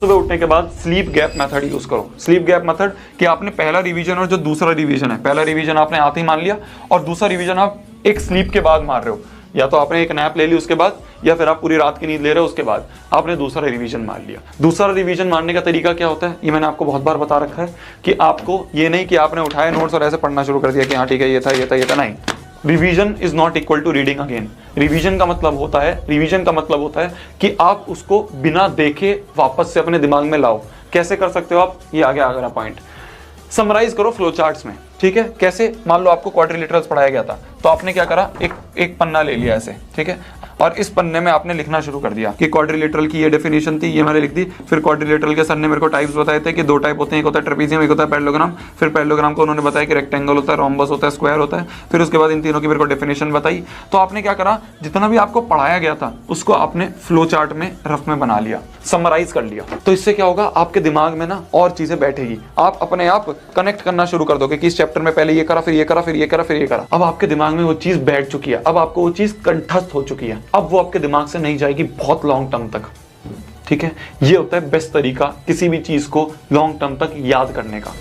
सुबह उठने के बाद स्लीप गैप मेथड यूज करो। स्लीप गैप मेथड कि आपने पहला रिवीजन और जो दूसरा रिवीजन है, पहला रिवीजन आपने आते ही मान लिया और दूसरा रिवीजन आप एक स्लीप के बाद मार रहे हो, या तो आपने एक नैप ले ली उसके बाद, या फिर आप पूरी रात की नींद ले रहे हो उसके बाद आपने दूसरा रिवीजन मार लिया। दूसरा रिवीजन मारने का तरीका क्या होता है, ये मैंने आपको बहुत बार बता रखा है कि आपको ये नहीं कि आपने उठाए नोट्स और ऐसे पढ़ना शुरू कर दिया कि हाँ ठीक है ये था ये था ये था, नहीं। Revision is not equal to reading again. Revision का मतलब होता है कि आप उसको बिना देखे वापस से अपने दिमाग में लाओ। कैसे कर सकते हो आप, ये आगे आ गया पॉइंट। समराइज करो फ्लो चार्ट्स में, ठीक है। कैसे, मान लो आपको क्वाड्रिलेटरल्स पढ़ाया गया था, तो आपने क्या करा, एक पन्ना ले लिया ऐसे, ठीक है, और इस पन्ने में आपने लिखना शुरू कर दिया कि क्वाड्रिलेटरल की ये डेफिनेशन थी, ये मैंने लिख दी। फिर क्वाड्रिलेटरल के सर ने मेरे को टाइप्स बताए थे कि दो टाइप होते हैं, एक होता है ट्रेपीजियम, एक होता है पैरेललोग्राम। फिर पैरेललोग्राम को उन्होंने बताया कि रेक्टेंगल होता है, रोम्बस होता है, स्क्वायर होता है। फिर उसके बाद इन तीनों की मेरे को डेफिनेशन बताई। तो आपने क्या करा, जितना भी आपको पढ़ाया गया था उसको आपने फ्लो चार्ट में रफ में बना लिया, समराइज कर लिया। तो इससे क्या होगा, आपके दिमाग में ना और चीजें बैठेगी, आप अपने आप कनेक्ट करना शुरू कर दोगे कि इस चैप्टर में पहले ये करा, फिर ये करा, फिर ये करा, फिर ये करा। अब आपके दिमाग में वो चीज बैठ चुकी है, अब आपको वो चीज कंठस्थ हो चुकी है, अब वो आपके दिमाग से नहीं जाएगी बहुत लॉन्ग टर्म तक, ठीक है। ये होता है बेस्ट तरीका किसी भी चीज को लॉन्ग टर्म तक याद करने का।